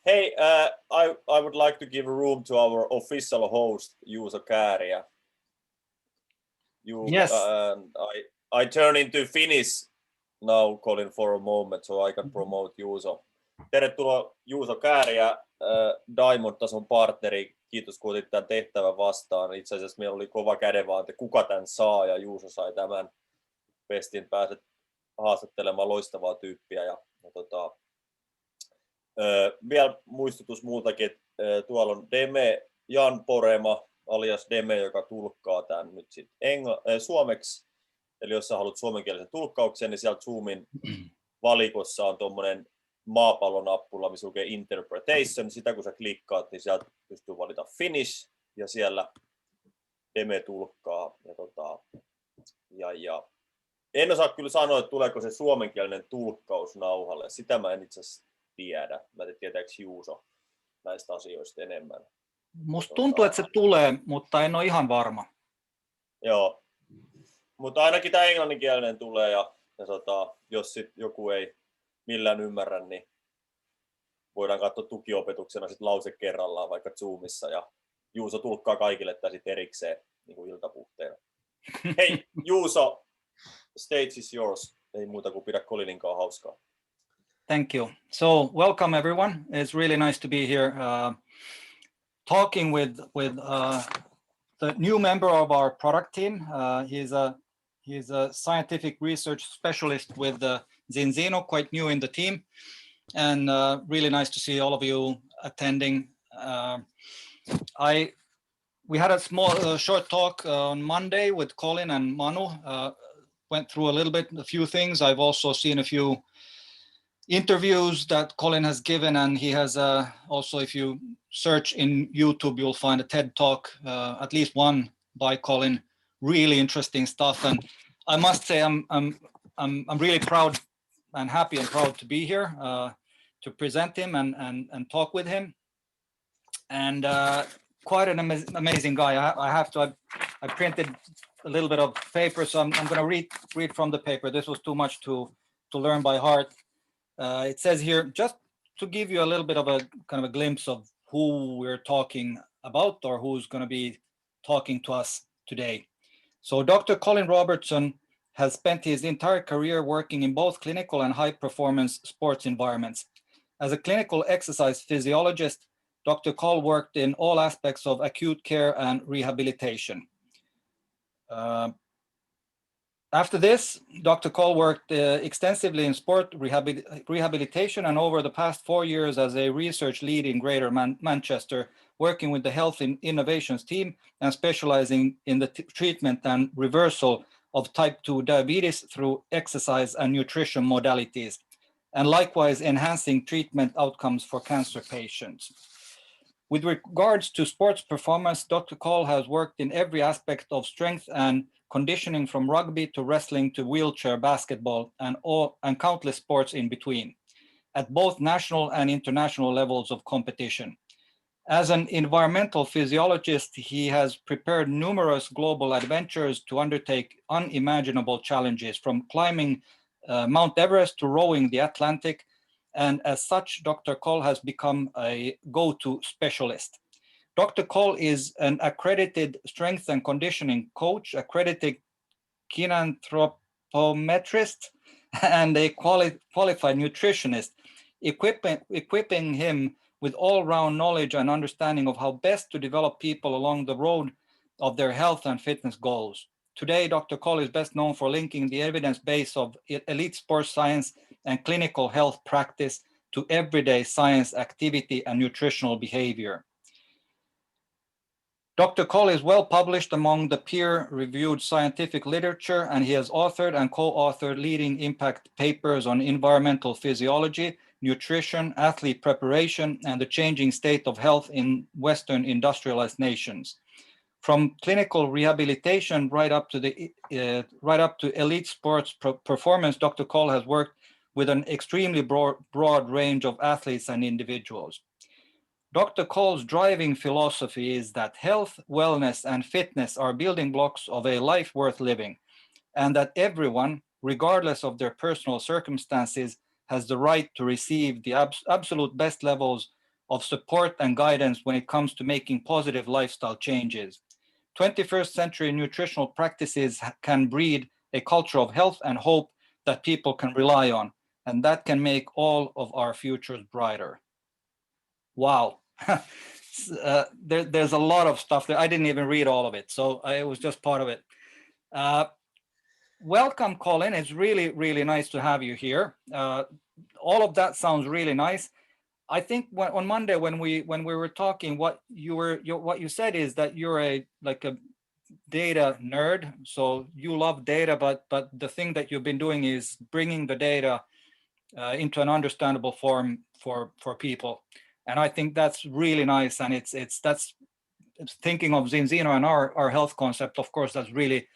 Hey, I would like to give room to our official host, Juuso Kääriä. Yes. I turn into Finnish now, Colin, for a moment, so I can promote Juuso. Tervetuloa Juuso Kääriä, Diamond-tason partneri. Kiitos, kun otit tämän tehtävän vastaan. Itse asiassa meillä oli kova kädenvääntö, kuka tämän saa, ja Juuso sai tämän pestin. Pääset haastattelemaan loistavaa tyyppiä. Vielä muistutus muutakin, että tuolla on Deme Jan Porema, alias Deme, joka tulkkaa tämän nyt suomeksi. Eli jos sä haluat suomenkielisen tulkkauksen, niin sieltä Zoomin valikossa on tuommoinen maapallonappula, missä lukee Interpretation. Sitä kun sä klikkaat, niin sieltä pystyy valita Finnish, ja siellä Deme tulkkaa. Ja en osaa kyllä sanoa, että tuleeko se suomenkielinen tulkkaus nauhalle. Sitä mä en itse asiassa tiedä. Mä en tietääkö Juuso näistä asioista enemmän. Musta tuntuu, että se tulee, mutta en ole ihan varma. Joo, mutta ainakin tämä englanninkielinen tulee, ja jos sit joku ei millään ymmärrä, niin voidaan katsoa tukiopetuksena sit lause kerrallaan vaikka Zoomissa, ja Juuso tulkkaa kaikille tätä sit erikseen niin kuin iltapuhteena. Hei Juuso, stage is yours. Ei muuta kuin pidä Colininkaan hauskaa. Thank you. So welcome everyone. It's really nice to be here talking with the new member of our product team. He's a scientific research specialist with Zinzino, quite new in the team, and really nice to see all of you attending. We had a small short talk on Monday with Colin and Manu. Went through a few things. I've also seen a few interviews that Colin has given, and he has also, if you search in YouTube, you'll find a TED talk, at least one by Colin. Really interesting stuff, and I must say I'm really proud and happy and proud to be here to present him and talk with him. And quite an amazing guy. I printed a little bit of paper, so I'm going to read from the paper. This was too much to learn by heart. It says here, just to give you a little bit of a kind of a glimpse of who we're talking about or who's going to be talking to us today. So Dr. Colin Robertson has spent his entire career working in both clinical and high-performance sports environments. As a clinical exercise physiologist, Dr. Cole worked in all aspects of acute care and rehabilitation. After this, Dr. Cole worked extensively in sport rehabilitation, and over the past 4 years as a research lead in Greater Manchester, working with the Health Innovations team and specializing in the treatment and reversal of type 2 diabetes through exercise and nutrition modalities, and likewise enhancing treatment outcomes for cancer patients. With regards to sports performance, Dr. Cole has worked in every aspect of strength and conditioning, from rugby to wrestling to wheelchair basketball and countless sports in between, at both national and international levels of competition. As an environmental physiologist, he has prepared numerous global adventures to undertake unimaginable challenges, from climbing Mount Everest to rowing the Atlantic. And as such, Dr. Cole has become a go-to specialist. Dr. Cole is an accredited strength and conditioning coach, accredited Kinanthropometrist, and a qualified nutritionist, equipping him with all-round knowledge and understanding of how best to develop people along the road of their health and fitness goals. Today, Dr. Cole is best known for linking the evidence base of elite sports science and clinical health practice to everyday science activity and nutritional behavior. Dr. Cole is well published among the peer-reviewed scientific literature, and he has authored and co-authored leading impact papers on environmental physiology, nutrition, athlete preparation, and the changing state of health in Western industrialized nations. From clinical rehabilitation right up to elite sports performance, Dr. Cole has worked with an extremely broad range of athletes and individuals. Dr. Cole's driving philosophy is that health, wellness, and fitness are building blocks of a life worth living, and that everyone, regardless of their personal circumstances, has the right to receive the absolute best levels of support and guidance when it comes to making positive lifestyle changes. 21st century nutritional practices can breed a culture of health and hope that people can rely on, and that can make all of our futures brighter. Wow. There's a lot of stuff there. I didn't even read all of it, so it was just part of it. Welcome, Colin. It's really, really nice to have you here. All of that sounds really nice. I think on Monday when we were talking, what you said is that you're a data nerd. So you love data, but the thing that you've been doing is bringing the data into an understandable form for people. And I think that's really nice. And it's thinking of Zinzino and our health concept. Of course, that's really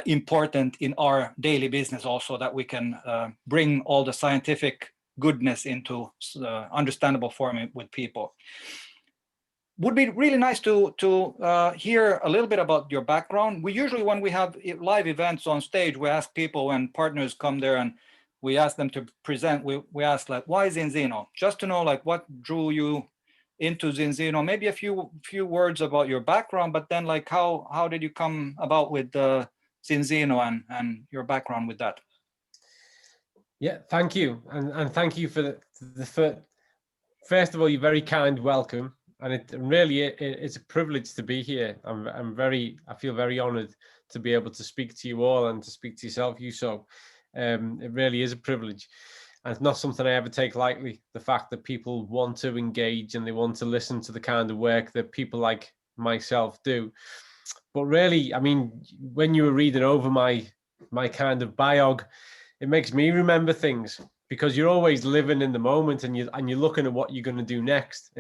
important in our daily business also, that we can bring all the scientific goodness into understandable form with people. Would be really nice to hear a little bit about your background. We usually, when we have live events on stage, we ask people, when partners come there and we ask them to present, we ask like, why Zinzino? Just to know like what drew you into Zinzino, maybe a few words about your background, but then like how did you come about with Zinzino and your background with that? Yeah, thank you. And thank you for first of all, your very kind welcome. And it's a privilege to be here. I feel very honored to be able to speak to you all and to speak to yourself, Yuso. It really is a privilege. And it's not something I ever take lightly, the fact that people want to engage and they want to listen to the kind of work that people like myself do. But really, I mean, when you were reading over my kind of biog, it makes me remember things, because you're always living in the moment and you're looking at what you're going to do next.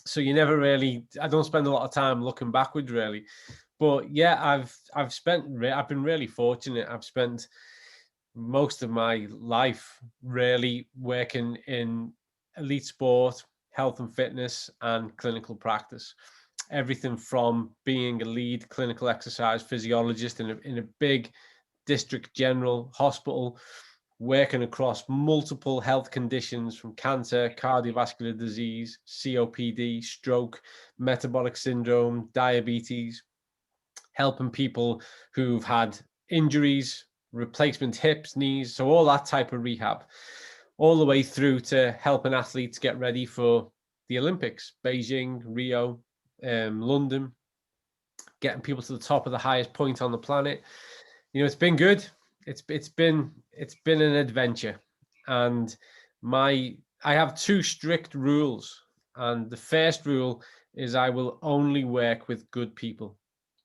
So you never really, I don't spend a lot of time looking backwards really. But yeah, I've been really fortunate. I've spent most of my life really working in elite sport, health and fitness, and clinical practice. Everything from being a lead clinical exercise physiologist in a big district general hospital, working across multiple health conditions from cancer, cardiovascular disease, COPD, stroke, metabolic syndrome, diabetes, helping people who've had injuries, replacement hips, knees, so all that type of rehab, all the way through to helping athletes get ready for the Olympics, Beijing, Rio, London, getting people to the top of the highest point on the planet. You know, it's been good. It's been an adventure. And I have two strict rules. And the first rule is I will only work with good people.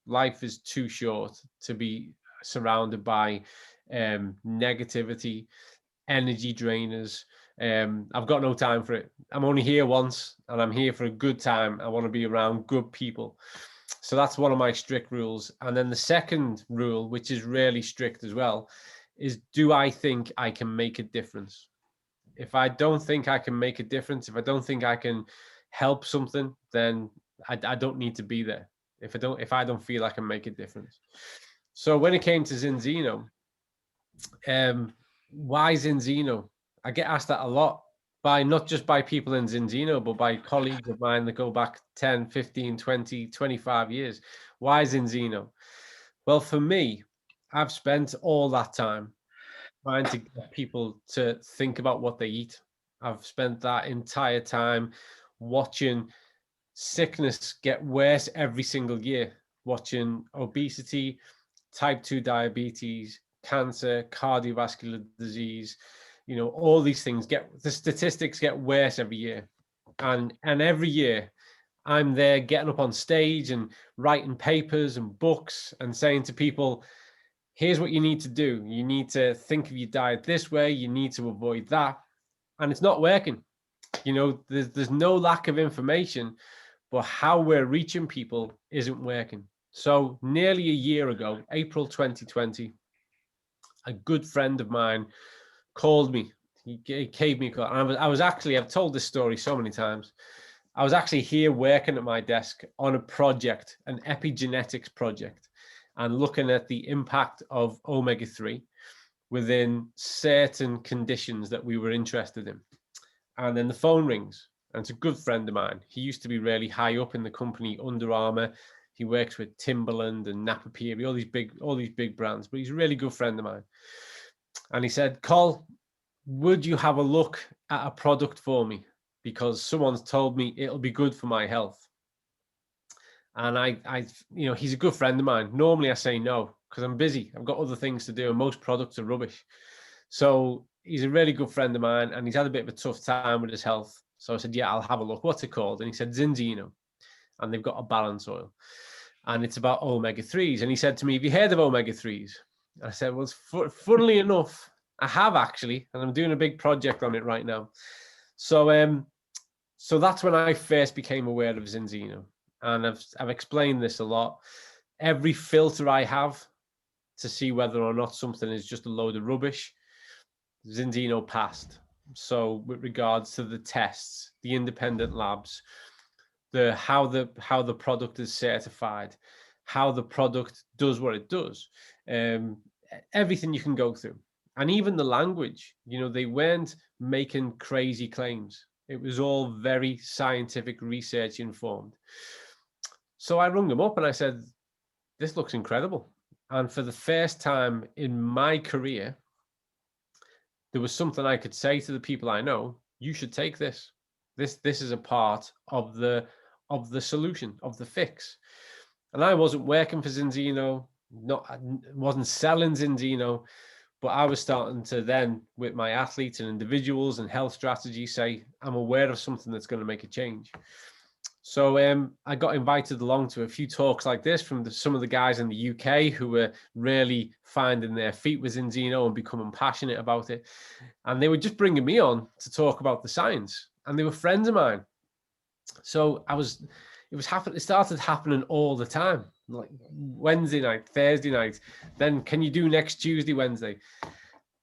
Life is too short to be surrounded by negativity, energy drainers. I've got no time for it. I'm only here once and I'm here for a good time. I want to be around good people. So that's one of my strict rules. And then the second rule, which is really strict as well, is do I think I can make a difference? If I don't think I can make a difference, if I don't think I can help something, then I don't need to be there. If I don't feel I can make a difference. So when it came to Zinzino, why Zinzino? I get asked that a lot, by not just by people in Zinzino, but by colleagues of mine that go back 10, 15, 20, 25 years. Why Zinzino? Well, for me, I've spent all that time trying to get people to think about what they eat. I've spent that entire time watching sickness get worse every single year, watching obesity, type 2 diabetes, cancer, cardiovascular disease, you know, all these things the statistics get worse every year. And every year I'm there getting up on stage and writing papers and books and saying to people, here's what you need to do. You need to think of your diet this way. You need to avoid that. And it's not working. You know, there's no lack of information, but how we're reaching people isn't working. So nearly a year ago, April 2020, a good friend of mine called me. He gave me a call. And I've told this story so many times. I was actually here working at my desk on a project, an epigenetics project, and looking at the impact of omega-3 within certain conditions that we were interested in. And then the phone rings, and it's a good friend of mine. He used to be really high up in the company Under Armour. He works with Timberland and Napapiri, all these big brands, but he's a really good friend of mine. And he said, Col, would you have a look at a product for me? Because someone's told me it'll be good for my health. And I, he's a good friend of mine. Normally I say no, because I'm busy. I've got other things to do, and most products are rubbish. So he's a really good friend of mine, and he's had a bit of a tough time with his health. So I said, yeah, I'll have a look. What's it called? And he said, Zinzino. And they've got a balance oil. And it's about omega-3s. And he said to me, have you heard of omega-3s? And I said, well, funnily enough, I have actually, and I'm doing a big project on it right now. So so that's when I first became aware of Zinzino. And I've explained this a lot. Every filter I have to see whether or not something is just a load of rubbish, Zinzino passed. So with regards to the tests, the independent labs, how the product is certified, how the product does what it does, everything you can go through. And even the language, they weren't making crazy claims. It was all very scientific, research informed. So I rung them up and I said, this looks incredible. And for the first time in my career, there was something I could say to the people I know, you should take this. This is a part of the solution, of the fix. And I wasn't working for Zinzino, wasn't selling Zinzino, but I was starting to then, with my athletes and individuals and health strategy, say, I'm aware of something that's going to make a change. So I got invited along to a few talks like this from some of the guys in the UK who were really finding their feet with Zinzino and becoming passionate about it. And they were just bringing me on to talk about the science. And they were friends of mine. So it started happening all the time, like Wednesday night, Thursday night. Then can you do next Tuesday, Wednesday?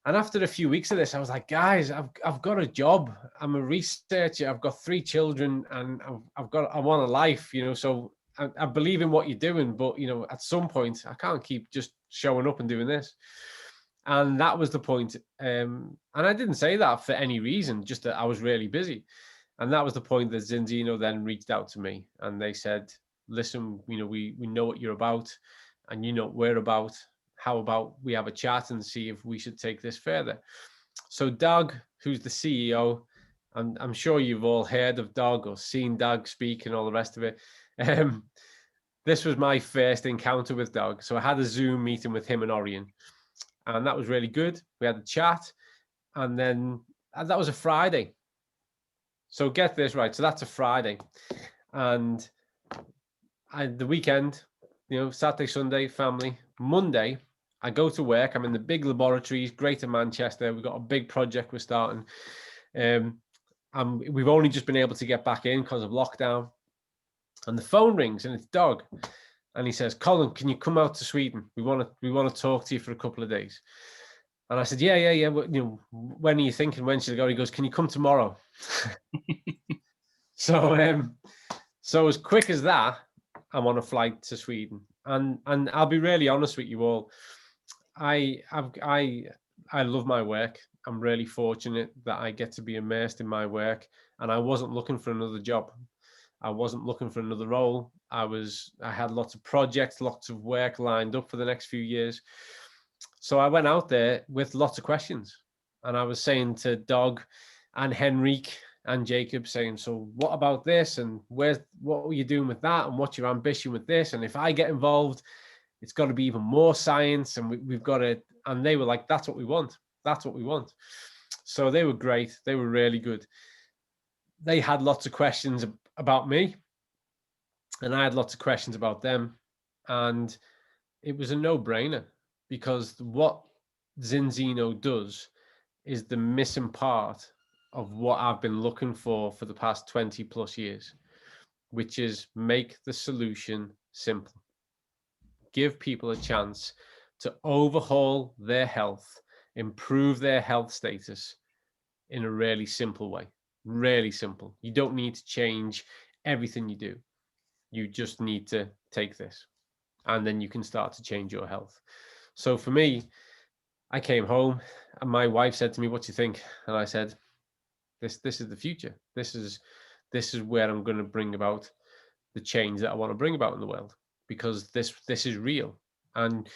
And after a few weeks of this, I was like, guys, I've got a job. I'm a researcher. I've got 3 children, and I want a life, so I believe in what you're doing, but at some point I can't keep just showing up and doing this. And that was the point. And I didn't say that for any reason, just that I was really busy. And that was the point that Zinzino then reached out to me, and they said, listen, we know what you're about, and you know what we're about. How about we have a chat and see if we should take this further? So Doug, who's the CEO, and I'm sure you've all heard of Doug or seen Doug speak and all the rest of it. This was my first encounter with Doug. So I had a Zoom meeting with him and Orion, and that was really good. We had a chat, and then that was a Friday. So get this right. So that's a Friday, and the weekend, Saturday, Sunday, family. Monday, I go to work. I'm in the big laboratories, Greater Manchester. We've got a big project we're starting. We've only just been able to get back in because of lockdown. And the phone rings, and it's Doug. And he says, Colin, can you come out to Sweden? We want to talk to you for a couple of days. And I said, yeah. When are you thinking? When should I go? He goes, can you come tomorrow? So as quick as that, I'm on a flight to Sweden. And I'll be really honest with you all. I love my work. I'm really fortunate that I get to be immersed in my work. And I wasn't looking for another job. I wasn't looking for another role. I had lots of projects, lots of work lined up for the next few years. So I went out there with lots of questions. And I was saying to Doug and Henrique and Jacob, saying, so what about this? And what were you doing with that? And what's your ambition with this? And if I get involved, it's got to be even more science. And we've got to, and they were like, that's what we want. That's what we want. So they were great. They were really good. They had lots of questions about me, and I had lots of questions about them. And it was a no-brainer, because what Zinzino does is the missing part of what I've been looking for the past 20 plus years, which is make the solution simple. Give people a chance to overhaul their health, improve their health status in a really simple way. Really simple. You don't need to change everything you do. You just need to take this, and then you can start to change your health. So for me, I came home and my wife said to me, "What do you think?" And I said, this is the future. This is where I'm going to bring about the change that I want to bring about in the world, because this is real. And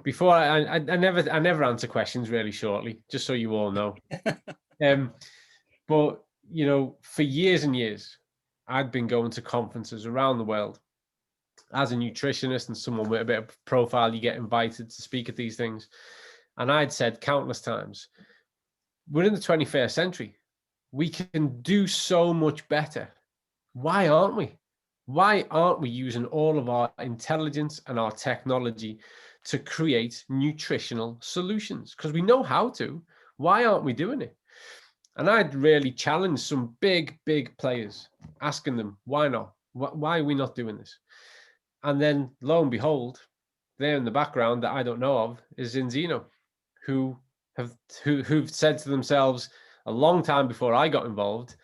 before I never answer questions really shortly, just so you all know. But you know, for years and years, I'd been going to conferences around the world as a nutritionist and someone with a bit of profile. You get invited to speak at these things, and I'd said countless times, we're in the 21st century. We can do so much better. Why aren't we? Why aren't we using all of our intelligence and our technology to create nutritional solutions? Because we know how to. Why aren't we doing it? And I'd really challenged some big players, asking them, why not? Why are we not doing this? And then lo and behold, there in the background that I don't know of is Zinzino, who've said to themselves a long time before I got involved,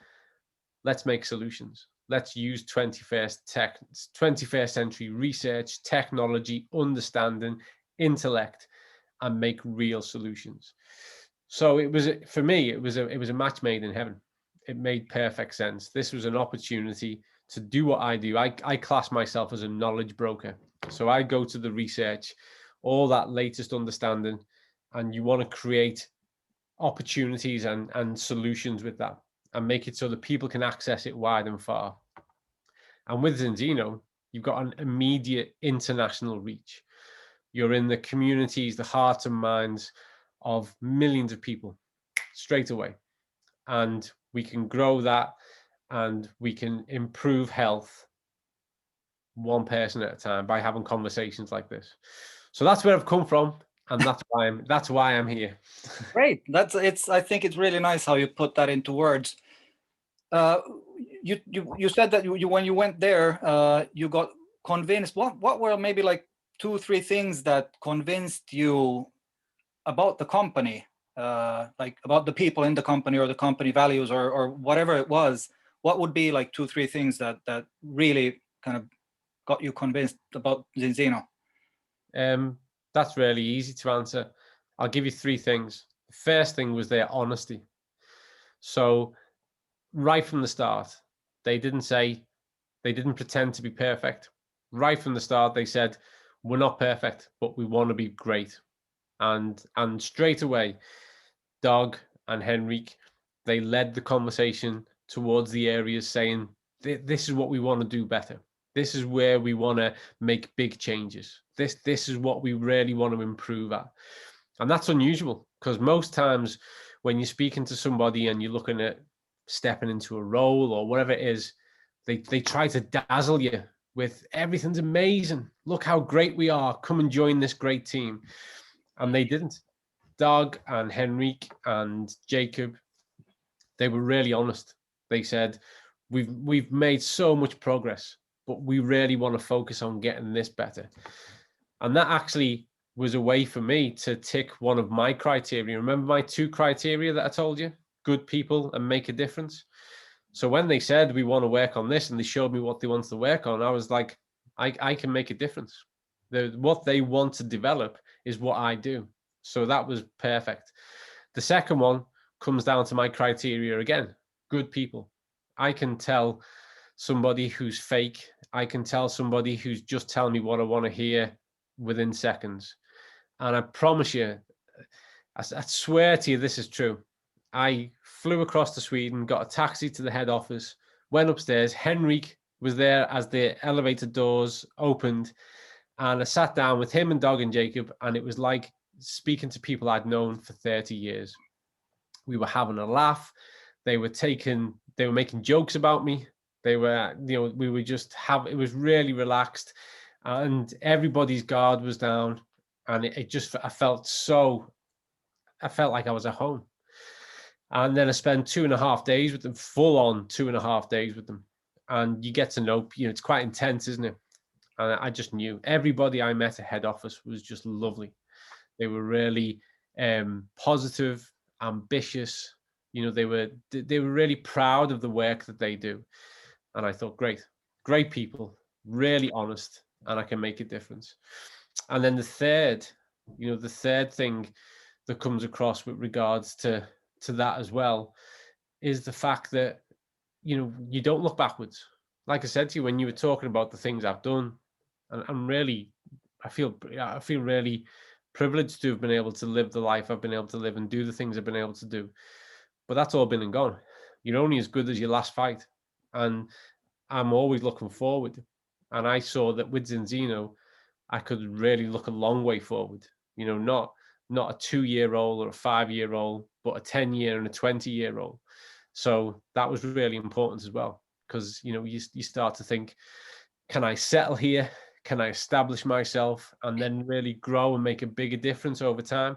let's make solutions. Let's use 21st century research, technology, understanding, intellect, and make real solutions. So it was, for me, it was a match made in heaven. It made perfect sense. This was an opportunity to do what I do. I class myself as a knowledge broker. So I go to the research, all that latest understanding, and you want to create opportunities and solutions with that, and make it so that people can access it wide and far. And with Zinzino, you've got an immediate international reach. You're in the communities, the hearts and minds of millions of people straight away. And we can grow that, and we can improve health one person at a time by having conversations like this. So that's where I've come from, and that's why I'm here. Great. I think it's really nice how you put that into words. You said that you when you went there, you got convinced. What were maybe like 2 or 3 things that convinced you about the company, like about the people in the company or the company values or whatever it was? What would be like 2 or 3 things that really kind of got you convinced about Zinzino? That's really easy to answer. I'll give you 3 things. The first thing was their honesty. So right from the start, they didn't pretend to be perfect. Right from the start, they said, we're not perfect, but we want to be great. And straight away, Doug and Henrik, they led the conversation towards the areas saying, this is what we want to do better. This is where we want to make big changes. This is what we really want to improve at. And that's unusual, because most times when you're speaking to somebody and you're looking at stepping into a role or whatever it is, they try to dazzle you with everything's amazing. Look how great we are. Come and join this great team. And they didn't. Doug and Henrik and Jacob, they were really honest. They said, we've made so much progress, but we really want to focus on getting this better. And that actually was a way for me to tick one of my criteria. Remember my 2 criteria that I told you? Good people and make a difference. So when they said we want to work on this and they showed me what they want to work on, I was like, I can make a difference. What they want to develop is what I do. So that was perfect. The second one comes down to my criteria again, good people. I can tell somebody who's fake. I can tell somebody who's just telling me what I want to hear within seconds. And I promise you, I swear to you, this is true. I flew across to Sweden, got a taxi to the head office, went upstairs. Henrik was there as the elevator doors opened, and I sat down with him and Doug and Jacob, and it was like speaking to people I'd known for 30 years. We were having a laugh. They were making jokes about me. They were, we were it was really relaxed, and everybody's guard was down, and I felt like I was at home. And then I spent 2.5 days with them, full on 2.5 days with them. And you get to know, it's quite intense, isn't it? And I just knew everybody I met at head office was just lovely. They were really positive, ambitious. They were really proud of the work that they do. And I thought, great people, really honest, and I can make a difference. And then the third You know, the third thing that comes across with regards to that as well is the fact that, you know, you don't look backwards. Like I said to you when you were talking about the things I've done, and I'm really, I feel really privileged to have been able to live the life I've been able to live and do the things I've been able to do. But that's all been and gone. You're only as good as your last fight. And I'm always looking forward. And I saw that with Zinzino, I could really look a long way forward. You know, not a 2-year-old or a 5-year-old, but a 10-year and a 20-year-old. So that was really important as well, because, you know, you start to think, can I settle here? Can I establish myself and then really grow and make a bigger difference over time?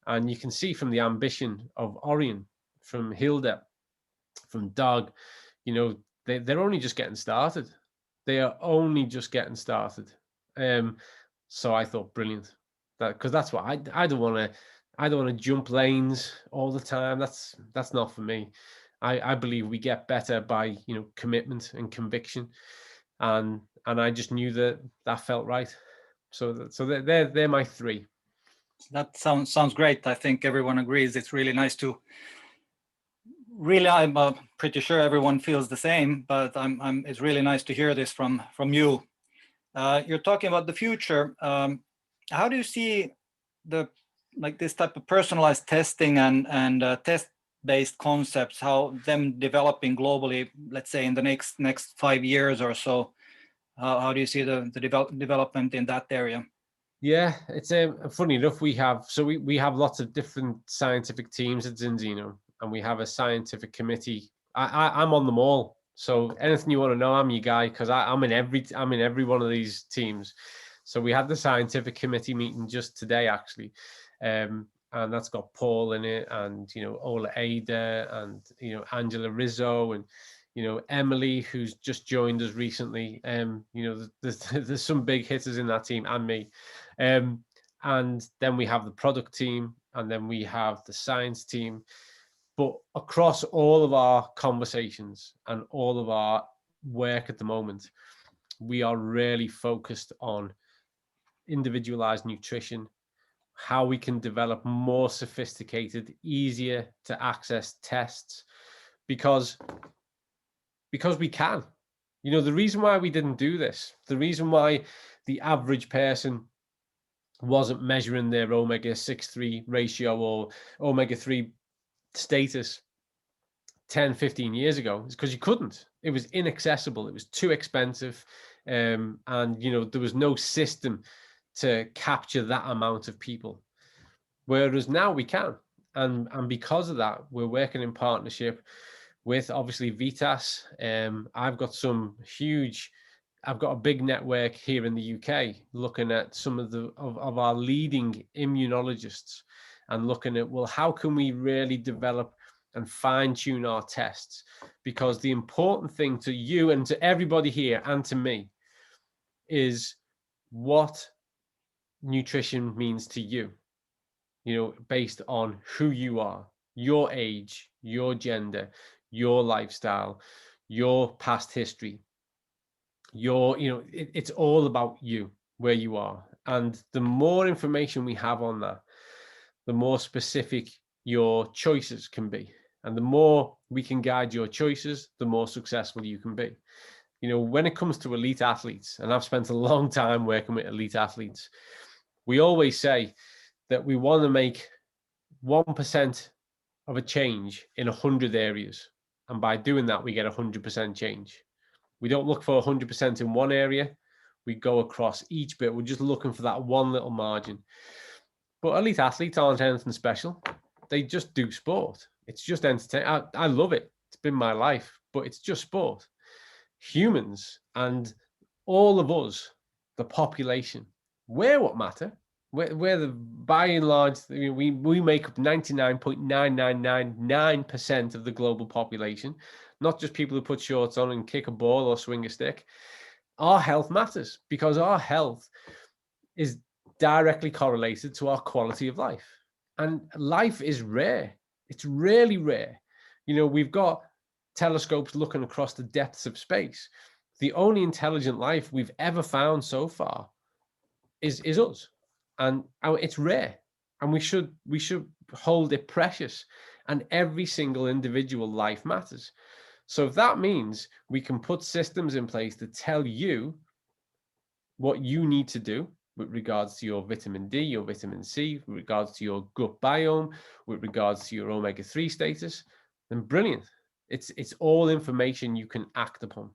And you can see from the ambition of Orion, from Hilda, from Doug, you know, they're only just getting started. They are only just getting started. So I thought, brilliant, because that's what I don't want to jump lanes all the time. That's not for me. I believe we get better by, you know, commitment and conviction, and I just knew that felt right. So they're my three. That sounds great. I think everyone agrees. It's really nice to. Really, I'm pretty sure everyone feels the same, but it's really nice to hear this from you. You're talking about the future. How do you see this type of personalized testing and test-based concepts, how them developing globally, let's say in the next 5 years or so? How do you see the development in that area? Yeah, it's funny enough. We have lots of different scientific teams at Zinzino, and we have a scientific committee. I'm on them all. So anything you want to know, I'm your guy, because I'm in every one of these teams. So we had the scientific committee meeting just today, actually, and that's got Paul in it, and, you know, Ola Ada, and, you know, Angela Rizzo, and, you know, Emily, who's just joined us recently. You know, there's some big hitters in that team, and me. And then we have the product team, and then we have the science team. But across all of our conversations and all of our work at the moment, we are really focused on individualized nutrition, how we can develop more sophisticated, easier to access tests, because we can. You know, the reason why we didn't do this, the reason why the average person wasn't measuring their omega-6-3 ratio or omega-3 status 10, 15 years ago is because you couldn't. It was inaccessible. It was too expensive. And, you know, there was no system to capture that amount of people. Whereas now we can. And because of that, we're working in partnership with, obviously, Vitas. I've got a big network here in the UK looking at some of our leading immunologists and looking at, well, how can we really develop and fine tune our tests? Because the important thing to you and to everybody here and to me is what nutrition means to you, you know, based on who you are, your age, your gender, your lifestyle, your past history. It's all about you, where you are. And the more information we have on that, the more specific your choices can be. And the more we can guide your choices, the more successful you can be. You know, when it comes to elite athletes, and I've spent a long time working with elite athletes, we always say that we want to make 1% of a change in 100 areas. And by doing that, we get 100% change. We don't look for 100% in one area. We go across each bit. We're just looking for that one little margin. But elite athletes aren't anything special. They just do sport. It's just entertainment. I love it. It's been my life, but it's just sport. Humans and all of us, the population, we're what matter. We're the, by and large, we make up 99.9999% of the global population, not just people who put shorts on and kick a ball or swing a stick. Our health matters because our health is directly correlated to our quality of life. And life is rare. It's really rare. You know, we've got telescopes looking across the depths of space. The only intelligent life we've ever found so far is us. and it's rare, and we should hold it precious, and every single individual life matters. So if that means we can put systems in place to tell you what you need to do with regards to your vitamin D, your vitamin C, with regards to your gut biome, with regards to your omega-3 status, then brilliant. It's all information you can act upon,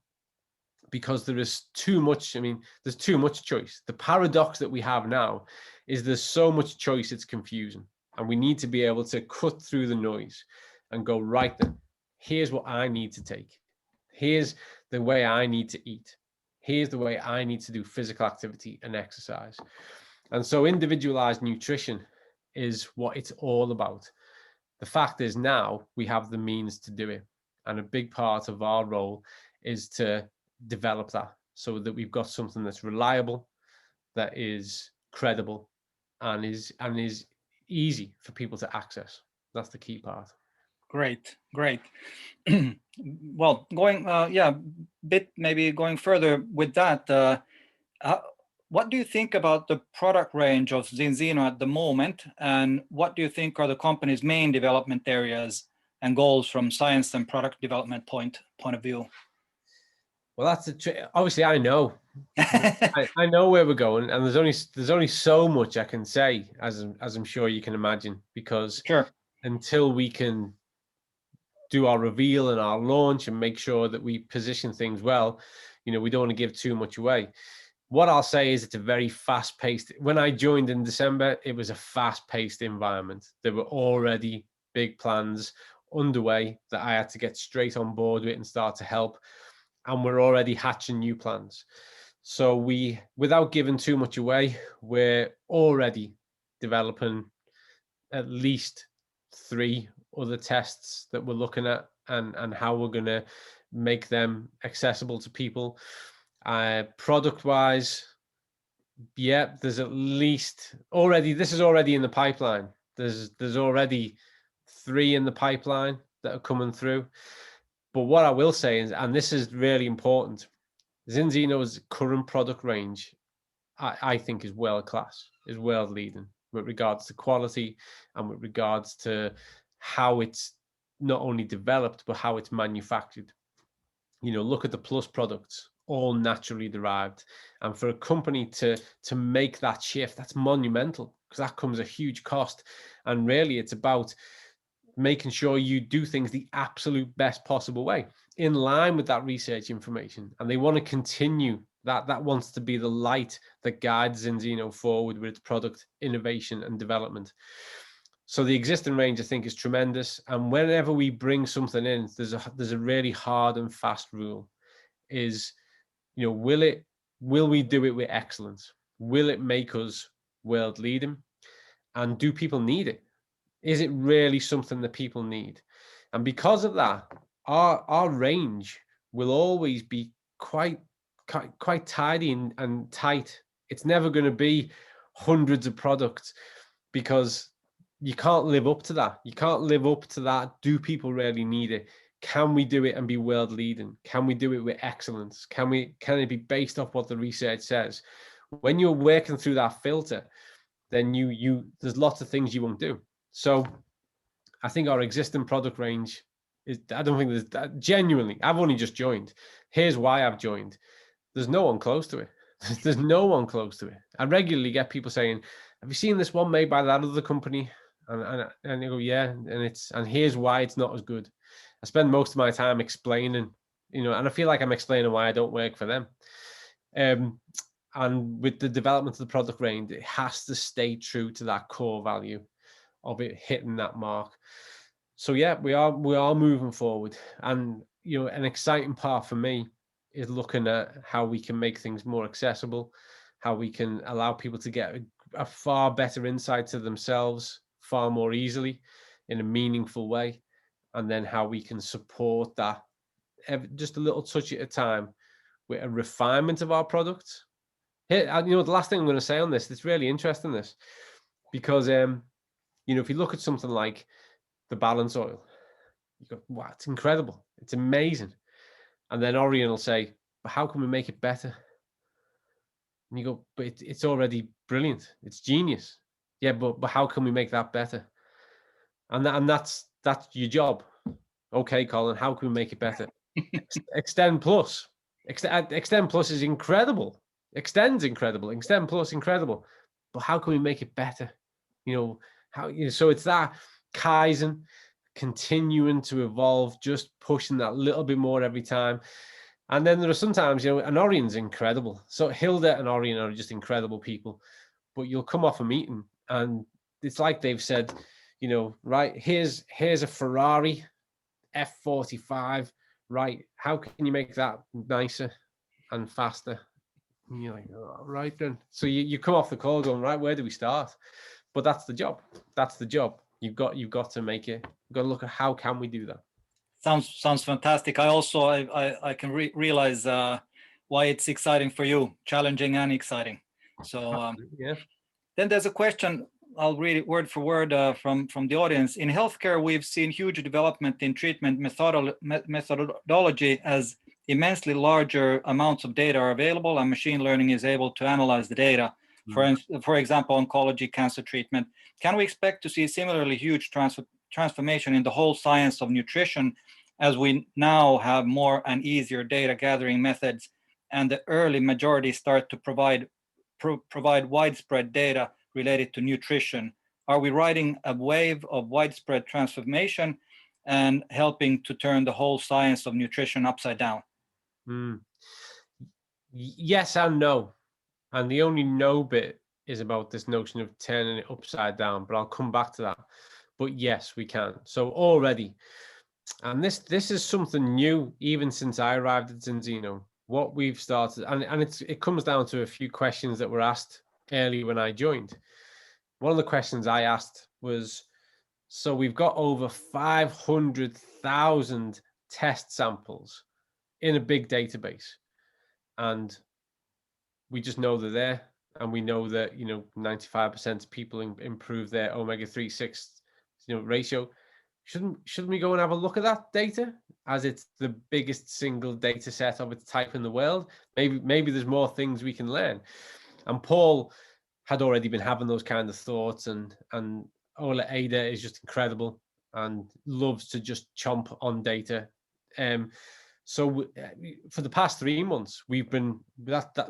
because there is too much. I mean, there's too much choice. The paradox that we have now is there's so much choice, it's confusing. And we need to be able to cut through the noise and go, right then, here's what I need to take. Here's the way I need to eat. Here's the way I need to do physical activity and exercise. And so individualized nutrition is what it's all about. The fact is now we have the means to do it. And a big part of our role is to develop that so that we've got something that's reliable, that is credible, and is easy for people to access. That's the key part. Great. Well, going maybe going further with that, what do you think about the product range of Zinzino at the moment, and what do you think are the company's main development areas and goals from science and product development point of view? Well, that's obviously I know. I know where we're going, and there's only so much I can say, as I'm sure you can imagine, because sure, until we can do our reveal and our launch and make sure that we position things well, we don't want to give too much away. What I'll say is it's a very fast-paced. When I joined in December, it was a fast-paced environment. There were already big plans underway that I had to get straight on board with and start to help. And we're already hatching new plans. So without giving too much away, we're already developing at least 3 other tests that we're looking at, and how we're going to make them accessible to people. Product wise, there's at least already, this is already in the pipeline. There's already 3 in the pipeline that are coming through. But what I will say is, and this is really important, Zinzino's current product range, I think, is world class, is world leading with regards to quality and with regards to how it's not only developed, but how it's manufactured. Look at the Plus products, all naturally derived. And for a company to make that shift, that's monumental, because that comes a huge cost. And really, it's about making sure you do things the absolute best possible way, in line with that research information. And they want to continue that wants to be the light that guides Zinzino forward with its product innovation and development. So the existing range, I think, is tremendous. And whenever we bring something in, there's a really hard and fast rule: is, will we do it with excellence? Will it make us world leading? And do people need it? Is it really something that people need? And because of that, our range will always be quite tidy and tight. It's never going to be hundreds of products, because you can't live up to that. You can't live up to that. Do people really need it? Can we do it and be world leading? Can we do it with excellence? Can it be based off what the research says? When you're working through that filter, then there's lots of things you won't do. So I think our existing product range is, I don't think there's, genuinely, I've only just joined. Here's why I've joined. There's no one close to it. There's no one close to it. I regularly get people saying, have you seen this one made by that other company? And I go, yeah. And here's why it's not as good. I spend most of my time explaining, and I feel like I'm explaining why I don't work for them. And with the development of the product range, it has to stay true to that core value of it hitting that mark. So yeah, we are moving forward. And an exciting part for me is looking at how we can make things more accessible, how we can allow people to get a far better insight to themselves far more easily in a meaningful way, and then how we can support that just a little touch at a time with a refinement of our products. Here, the last thing I'm going to say on this, it's really interesting, this, because if you look at something like the balance oil, you go, wow, it's incredible, it's amazing. And then Orion will say, but how can we make it better? And you go, but it's already brilliant. It's genius. Yeah, but how can we make that better? And that's your job. Okay, Colin, how can we make it better? Extend Plus. Extend Plus is incredible. Extend's incredible. Extend Plus incredible. But how can we make it better? So it's that Kaizen, continuing to evolve, just pushing that little bit more every time. And then there are sometimes, and Orion's incredible. So Hilda and Orion are just incredible people. But you'll come off a meeting and it's like they've said, right, here's a Ferrari F45, right? How can you make that nicer and faster? And you're like, oh, right then. So you come off the call going, right, where do we start? But that's the job. That's the job. You've got to make it. You've got to look at how can we do that. Sounds fantastic. I also I can realize why it's exciting for you, challenging and exciting. So yeah. Then there's a question. I'll read it word for word from the audience. In healthcare, we've seen huge development in treatment methodology as immensely larger amounts of data are available and machine learning is able to analyze the data. For example, oncology, cancer treatment. Can we expect to see similarly huge transformation in the whole science of nutrition as we now have more and easier data gathering methods and the early majority start to provide widespread data related to nutrition? Are we riding a wave of widespread transformation and helping to turn the whole science of nutrition upside down? Yes and no. And the only no bit is about this notion of turning it upside down, but I'll come back to that. But yes, we can. So already, and this is something new, even since I arrived at Zinzino, what we've started, and it comes down to a few questions that were asked early when I joined. One of the questions I asked was, so we've got over 500,000 test samples in a big database, and we just know they're there, and we know that 95% of people improve their omega-3/6 ratio. Shouldn't we go and have a look at that data, as it's the biggest single data set of its type in the world? Maybe there's more things we can learn. And Paul had already been having those kind of thoughts, and LTHE is just incredible and loves to just chomp on data. So for the past 3 months, we've been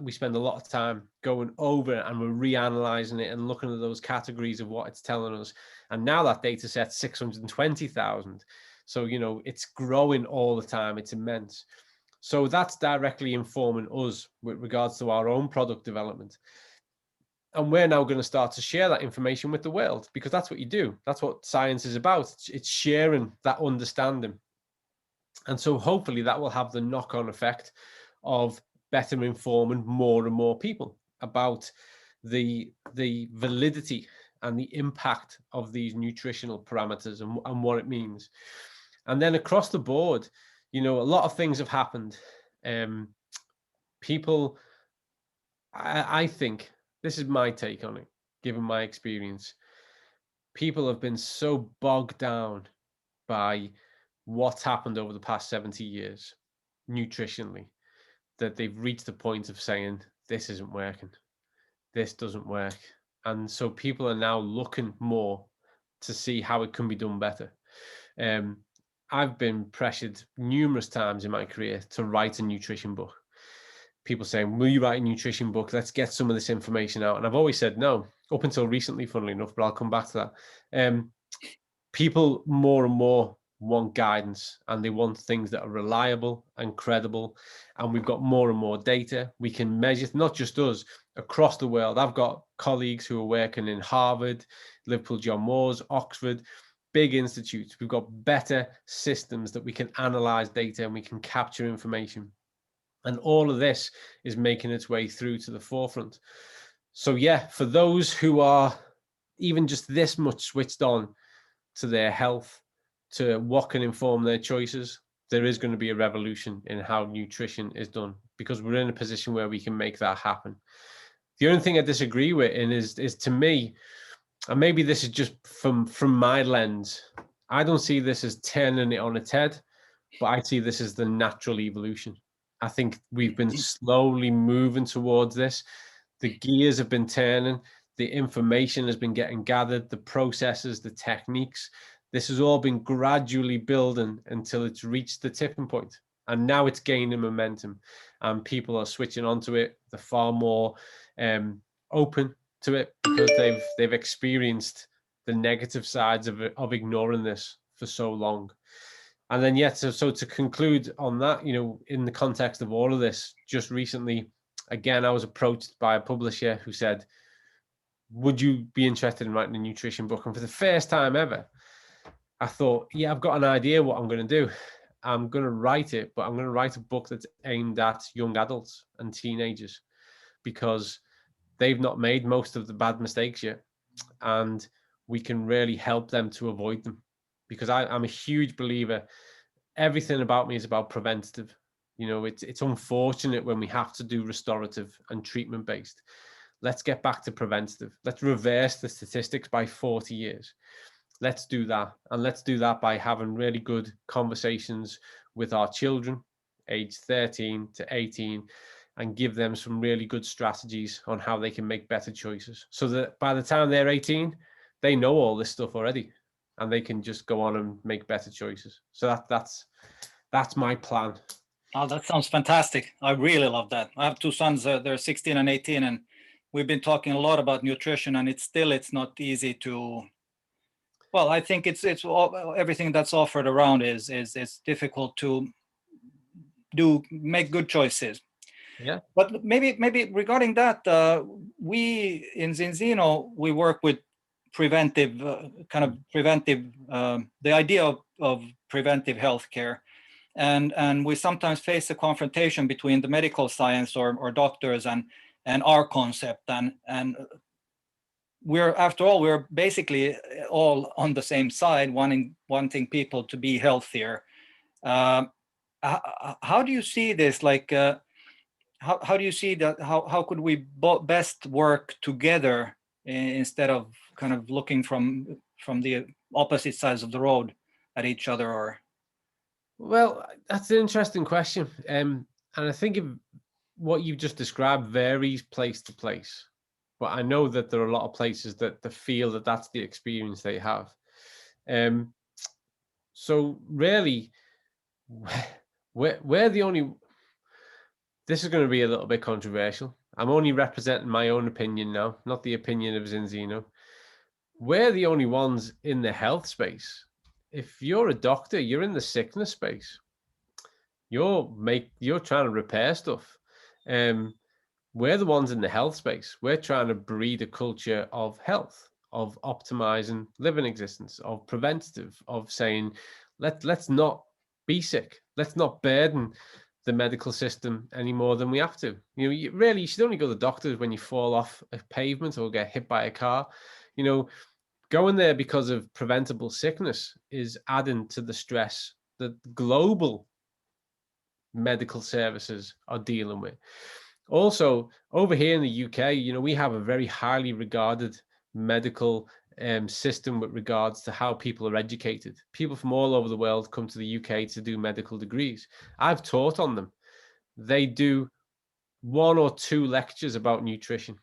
we spend a lot of time going over it, and we're reanalyzing it and looking at those categories of what it's telling us. And now that data set's 620,000. So, it's growing all the time. It's immense. So that's directly informing us with regards to our own product development. And we're now going to start to share that information with the world, because that's what you do. That's what science is about. It's sharing that understanding. And so hopefully that will have the knock-on effect of better informing more and more people about the validity and the impact of these nutritional parameters and what it means. And then across the board, a lot of things have happened. People, I think, this is my take on it, given my experience, people have been so bogged down by what's happened over the past 70 years nutritionally that they've reached the point of saying, this isn't working, this doesn't work. And so people are now looking more to see how it can be done better. I've been pressured numerous times in my career to write a nutrition book. People saying, will you write a nutrition book? Let's get some of this information out. And I've always said no, up until recently, funnily enough, but I'll come back to that. People more and more want guidance, and they want things that are reliable and credible. And we've got more and more data. We can measure, not just us, across the world. I've got colleagues who are working in Harvard, Liverpool John Moores, Oxford, big institutes. We've got better systems that we can analyze data and we can capture information. And all of this is making its way through to the forefront. So yeah, for those who are even just this much switched on to their health, to what can inform their choices, there is going to be a revolution in how nutrition is done, because we're in a position where we can make that happen. The only thing I disagree with is to me, and maybe this is just from my lens, I don't see this as turning it on its head, but I see this as the natural evolution. I think we've been slowly moving towards this. the gears have been turning, the information has been getting gathered, the processes, the techniques. This has all been gradually building until it's reached the tipping point. And now it's gaining momentum and people are switching onto it. They're far more open to it because they've experienced the negative sides of ignoring this for so long. And then, yeah, so to conclude on that, you know, in the context of all of this, just recently, again, I was approached by a publisher who said, would you be interested in writing a nutrition book? And for the first time ever, I thought, yeah, I've got an idea what I'm going to do. I'm going to write it, but I'm going to write a book that's aimed at young adults and teenagers because they've not made most of the bad mistakes yet. And we can really help them to avoid them because I'm a huge believer. Everything about me is about preventative. You know, it's unfortunate when we have to do restorative and treatment based. Let's get back to preventative. Let's reverse the statistics by 40 years. Let's do that. And let's do that by having really good conversations with our children, age 13 to 18, and give them some really good strategies on how they can make better choices. So that by the time they're 18, they know all this stuff already and they can just go on and make better choices. So that's my plan. Oh, that sounds fantastic. I really love that. I have two sons, they're 16 and 18, and we've been talking a lot about nutrition, and it's not easy to, well, I think it's all, everything that's offered around is difficult to make good choices. Yeah. But maybe regarding that, we in Zinzino, we work with preventive, the idea of preventive healthcare. And we sometimes face a confrontation between the medical science or doctors and our concept. And we're basically all on the same side, wanting people to be healthier. How do you see this? Like, how do you see that? How could we best work together instead of kind of looking from the opposite sides of the road at each other? Or well, that's an interesting question, and I think what you've just described varies place to place. But I know that there are a lot of places that feel that that's the experience they have. So really, we're the only. This is going to be a little bit controversial. I'm only representing my own opinion now, not the opinion of Zinzino. We're the only ones in the health space. If you're a doctor, you're in the sickness space. You're trying to repair stuff. We're the ones in the health space. We're trying to breed a culture of health, of optimizing living existence, of preventative, of saying, let's not be sick. Let's not burden the medical system any more than we have to. You know, you should only go to the doctors when you fall off a pavement or get hit by a car. You know, going there because of preventable sickness is adding to the stress that global medical services are dealing with. Also, over here in the UK, you know, we have a very highly regarded medical system with regards to how people are educated. People from all over the world come to the UK to do medical degrees. I've taught on them. They do 1 or 2 lectures about nutrition.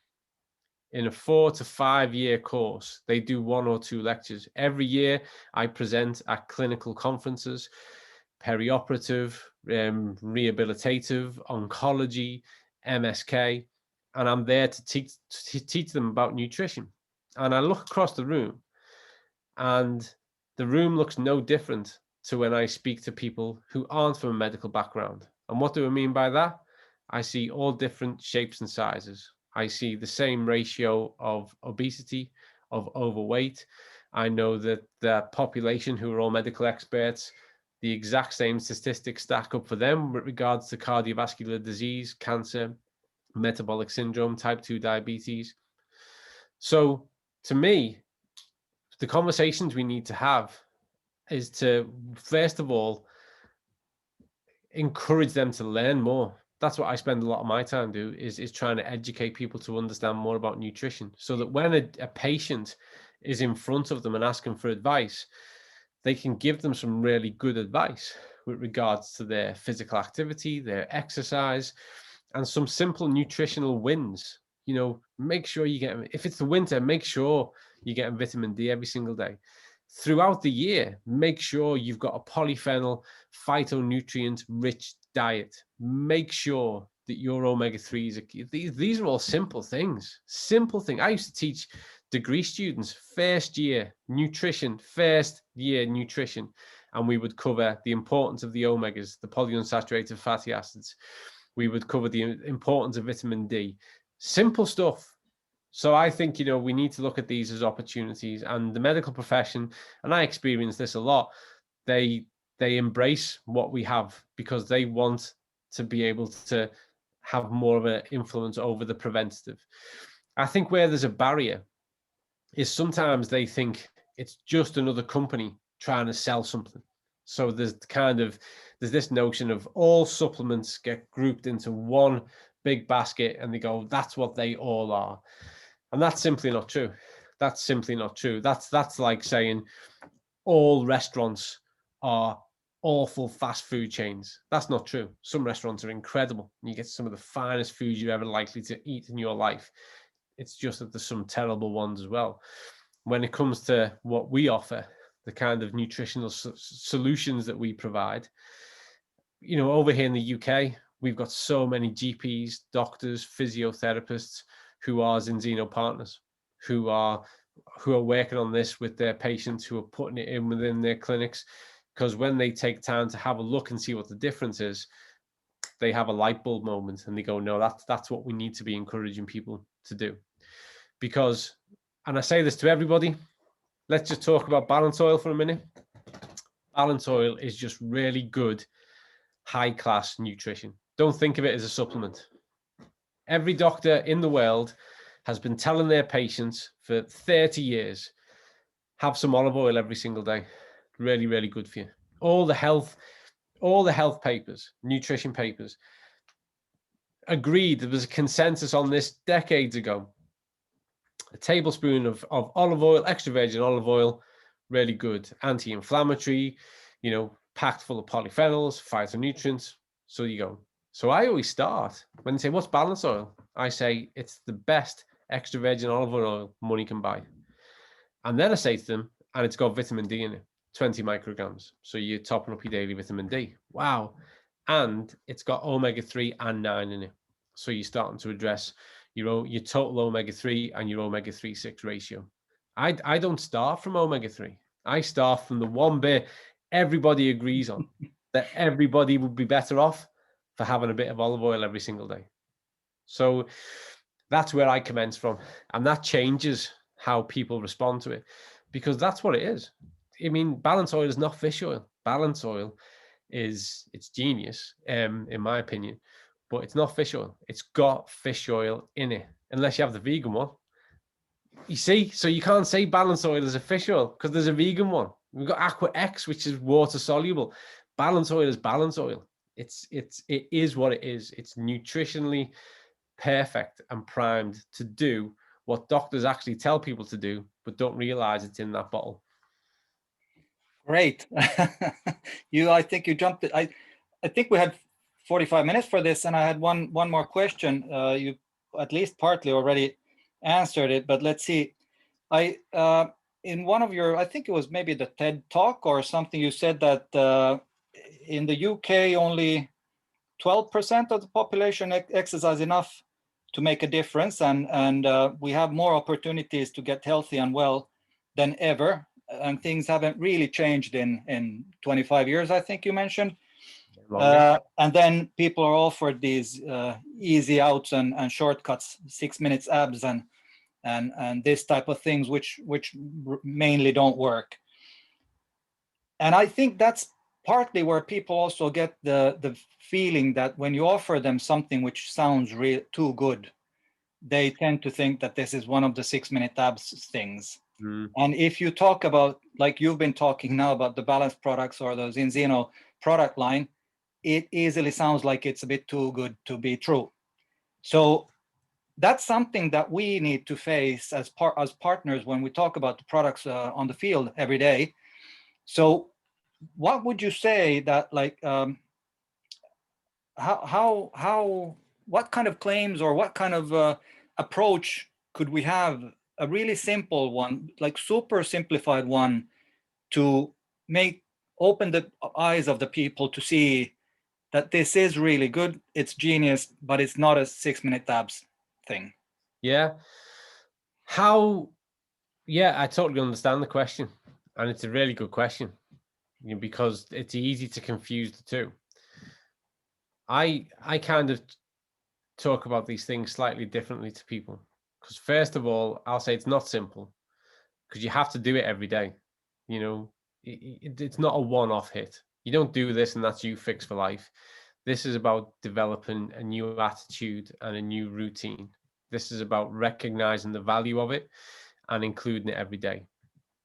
In a 4 to 5 year course, they do 1 or 2 lectures. Every year I present at clinical conferences, perioperative, rehabilitative, oncology, MSK, and I'm there to teach them about nutrition. And I look across the room and the room looks no different to when I speak to people who aren't from a medical background. And what do I mean by that? I see all different shapes and sizes. I see the same ratio of obesity, of overweight. I know that the population who are all medical experts, the exact same statistics stack up for them with regards to cardiovascular disease, cancer, metabolic syndrome, type 2 diabetes. So to me, the conversations we need to have is to, first of all, encourage them to learn more. That's what I spend a lot of my time do, is trying to educate people to understand more about nutrition, so that when a patient is in front of them and asking for advice, they can give them some really good advice with regards to their physical activity, their exercise, and some simple nutritional wins You know, make sure you get, if it's the winter, make sure you're getting vitamin D every single day. Throughout the year, make sure you've got a polyphenol, phytonutrient rich diet. Make sure that your omega-3s are, these are all simple things. Simple thing. I used to teach degree students first year nutrition, and we would cover the importance of the omegas, the polyunsaturated fatty acids. We would cover the importance of vitamin D. Simple stuff. So I think, you know, we need to look at these as opportunities, and the medical profession, and I experience this a lot, they embrace what we have because they want to be able to have more of an influence over the preventative. I think where there's a barrier is sometimes they think it's just another company trying to sell something. So there's this notion of all supplements get grouped into one big basket and they go, that's what they all are. And that's simply not true. That's simply not true. That's like saying all restaurants are awful fast food chains. That's not true. Some restaurants are incredible. You get some of the finest food you're ever likely to eat in your life. It's just that there's some terrible ones as well. When it comes to what we offer, the kind of nutritional solutions that we provide, you know, over here in the UK, we've got so many GPs, doctors, physiotherapists who are Zinzino partners, who are working on this with their patients, who are putting it in within their clinics, because when they take time to have a look and see what the difference is, they have a light bulb moment and they go, no, that's what we need to be encouraging people to do. Because, and I say this to everybody, let's just talk about balance oil for a minute. Balance oil is just really good, high-class nutrition. Don't think of it as a supplement. Every doctor in the world has been telling their patients for 30 years, have some olive oil every single day. Really, really good for you. All the health papers, nutrition papers, agreed. There was a consensus on this decades ago. A tablespoon of olive oil, extra virgin olive oil, really good. Anti-inflammatory, you know, packed full of polyphenols, phytonutrients. So you go. So I always start, when they say, what's balance oil? I say, it's the best extra virgin olive oil money can buy. And then I say to them, and it's got vitamin D in it, 20 micrograms. So you're topping up your daily vitamin D. Wow. And it's got omega-3 and 9 in it. So you're starting to address your total omega-3 and your omega-3/6 ratio. I don't start from omega-3. I start from the one bit everybody agrees on, that everybody would be better off for having a bit of olive oil every single day. So that's where I commence from. And that changes how people respond to it, because that's what it is. I mean, balance oil is not fish oil. Balance oil it's genius, in my opinion, but it's not fish oil. It's got fish oil in it, unless you have the vegan one. You see, so you can't say balance oil is a fish oil because there's a vegan one. We've got Aqua X, which is water soluble. Balance oil is balance oil. It is what it is. It's nutritionally perfect and primed to do what doctors actually tell people to do, but don't realize it's in that bottle. Great. I think you jumped it. I think we had 45 minutes for this, and I had one more question. You at least partly already answered it, but let's see. In one of your, I think it was maybe the TED talk or something, you said that in the UK only 12% of the population exercise enough to make a difference, and we have more opportunities to get healthy and well than ever, and things haven't really changed in 25 years, I think you mentioned. And then people are offered these easy outs and shortcuts, 6 minutes abs and this type of things, which mainly don't work. And I think that's partly where people also get the feeling that when you offer them something which sounds too good, they tend to think that this is one of the 6 minute abs things. And if you talk about, like you've been talking now about the balanced products or the Zinzino product line, it easily sounds like it's a bit too good to be true. So that's something that we need to face as partners when we talk about the products on the field every day. So what would you say that, like, what kind of claims or what kind of approach could we have, a really simple one, like super simplified one, to open the eyes of the people to see that this is really good, it's genius, but it's not a 6-minute abs thing? Yeah. Yeah, I totally understand the question. And it's a really good question, because it's easy to confuse the two. I kind of talk about these things slightly differently to people, because first of all, I'll say it's not simple, because you have to do it every day. It's not a one-off hit. You don't do this and that's you fixed for life. This is about developing a new attitude and a new routine. This is about recognizing the value of it and including it every day.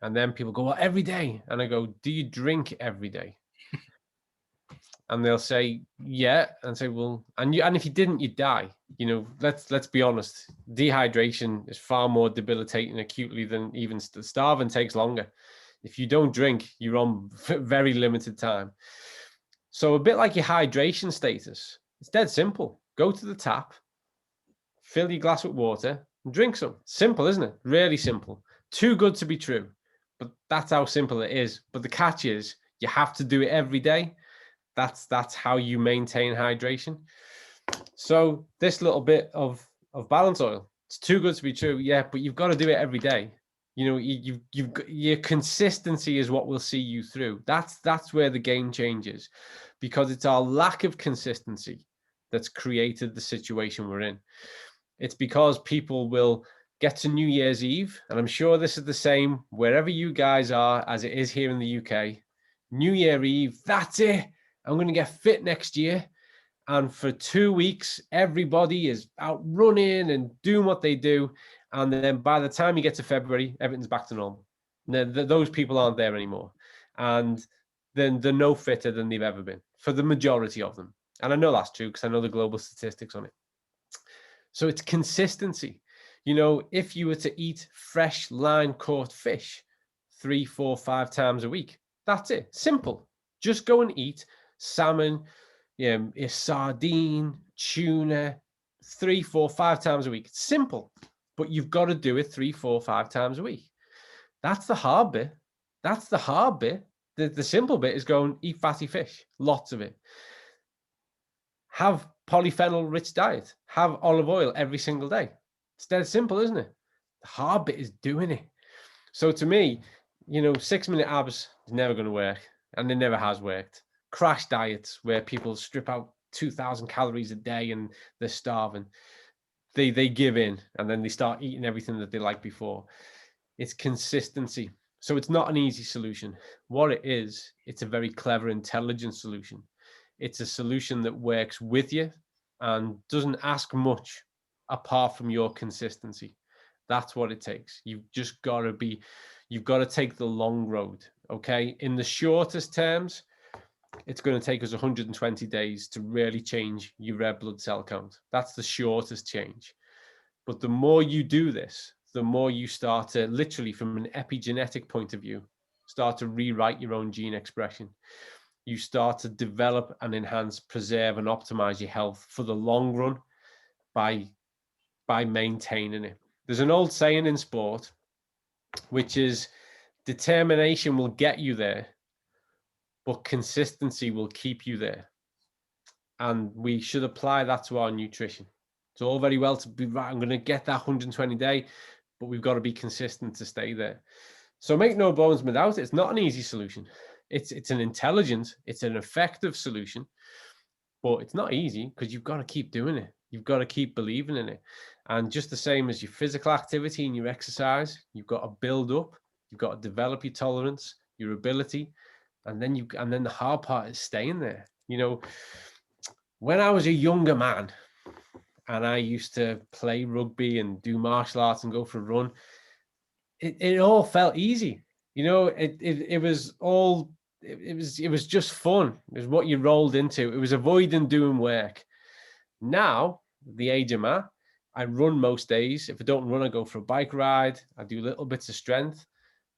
And then people go, well, every day. And I go, do you drink every day? And they'll say, yeah. And say, well, and if you didn't, you'd die. Let's be honest. Dehydration is far more debilitating acutely than even starving takes longer. If you don't drink, you're on very limited time. So a bit like your hydration status, it's dead simple. Go to the tap, fill your glass with water, and drink some. Simple, isn't it? Really simple. Too good to be true. But that's how simple it is. But the catch is you have to do it every day. That's how you maintain hydration. So this little bit of balance oil, it's too good to be true. Yeah, but you've got to do it every day. Your consistency is what will see you through. That's where the game changes, because it's our lack of consistency that's created the situation we're in. It's because people will get to New Year's Eve, and I'm sure this is the same wherever you guys are as it is here in the UK. New Year Eve, that's it. I'm going to get fit next year. And for 2 weeks, everybody is out running and doing what they do. And then by the time you get to February, everything's back to normal. Those people aren't there anymore. And then they're no fitter than they've ever been for the majority of them. And I know that's true because I know the global statistics on it. So it's consistency. If you were to eat fresh line-caught fish 3, 4, 5 times a week, that's it. Simple. Just go and eat salmon, a sardine, tuna, 3, 4, 5 times a week. It's simple, but you've got to do it 3, 4, 5 times a week. That's the hard bit. That's the hard bit. The simple bit is go and eat fatty fish, lots of it. Have polyphenol-rich diet. Have olive oil every single day. It's dead simple, isn't it? The hard bit is doing it. So to me, 6-minute abs is never going to work, and it never has worked. Crash diets where people strip out 2,000 calories a day and they're starving. They give in and then they start eating everything that they liked before. It's consistency. So it's not an easy solution. What it is, it's a very clever, intelligent solution. It's a solution that works with you and doesn't ask much apart from your consistency. That's what it takes. You've got to take the long road. Okay. In the shortest terms, it's going to take us 120 days to really change your red blood cell count. That's the shortest change. But the more you do this, the more you start to, literally from an epigenetic point of view, start to rewrite your own gene expression. You start to develop and enhance, preserve and optimize your health for the long run by maintaining it. There's an old saying in sport, which is determination will get you there, but consistency will keep you there. And we should apply that to our nutrition. It's all very well to be right, I'm going to get that 120 day, but we've got to be consistent to stay there. So make no bones about it, it's not an easy solution. It's an intelligent, it's an effective solution, but it's not easy because you've got to keep doing it. You've got to keep believing in it. And just the same as your physical activity and your exercise, you've got to build up, you've got to develop your tolerance, your ability, and then the hard part is staying there. When I was a younger man and I used to play rugby and do martial arts and go for a run, it all felt easy. It was just fun. It was what you rolled into. It was avoiding doing work. Now, the age I'm at, I run most days. If I don't run, I go for a bike ride. I do little bits of strength,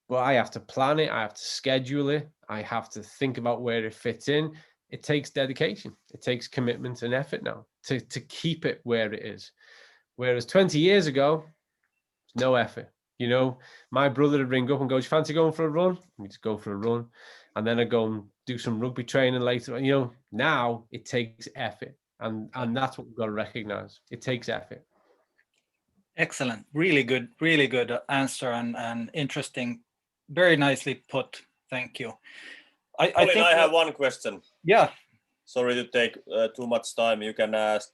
but I have to plan it. I have to schedule it. I have to think about where it fits in. It takes dedication. It takes commitment and effort now to keep it where it is. Whereas 20 years ago, no effort. You know, my brother would ring up and go, "Do you fancy going for a run?" We just go for a run. And then I'd go and do some rugby training later. You know, now it takes effort. And that's what we've got to recognize. It takes effort. Excellent. Really good answer and interesting. Very nicely put. Thank you. I think I have one question. Yeah. Sorry to take too much time. You can ask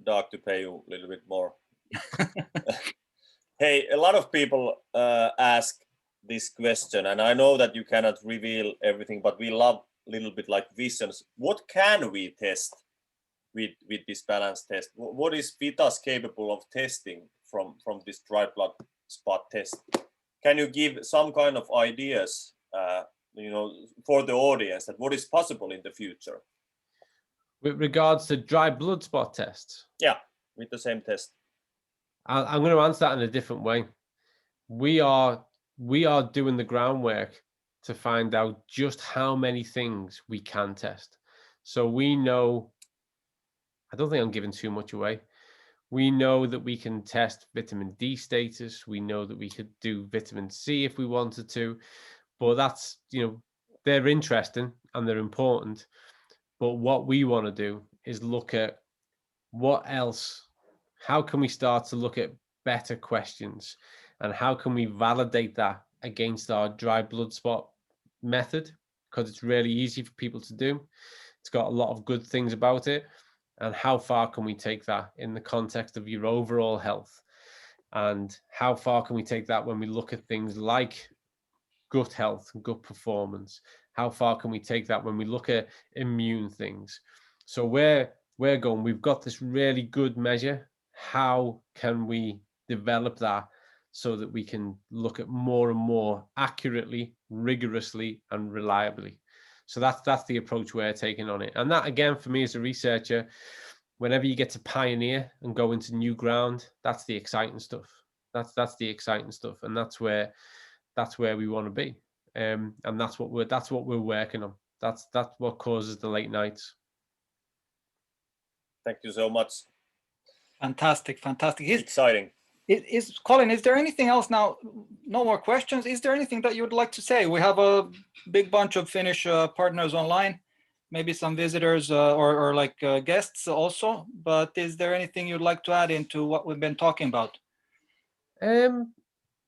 Doug to pay you a little bit more. Hey, a lot of people ask this question, and I know that you cannot reveal everything, but we love a little bit like visions. What can we test with this balance test? What is Vitas capable of testing from this dry blood spot test? Can you give some kind of ideas, you know, for the audience that what is possible in the future? With regards to dry blood spot tests? Yeah, with the same test. I'm going to answer that in a different way. We are doing the groundwork to find out just how many things we can test. So we know, I don't think I'm giving too much away. We know that we can test vitamin D status. We know that we could do vitamin C if we wanted to, but that's, you know, they're interesting and they're important. But what we want to do is look at what else, how can we start to look at better questions, and how can we validate that against our dry blood spot method, because it's really easy for people to do. It's got a lot of good things about it. And how far can we take that in the context of your overall health? And how far can we take that when we look at things like gut health, gut performance? How far can we take that when we look at immune things? So we're going, we've got this really good measure. How can we develop that so that we can look at more and more accurately, rigorously, and reliably? So that's the approach we're taking on it. And that, again, for me as a researcher, whenever you get to pioneer and go into new ground, that's the exciting stuff. That's the exciting stuff, and that's where we want to be. And that's what we're working on. That's what causes the late nights. Thank you so much. Fantastic. Exciting. Colin, is there anything else now? No more questions. Is there anything that you would like to say? We have a big bunch of Finnish partners online, maybe some visitors or like guests also. But is there anything you'd like to add into what we've been talking about?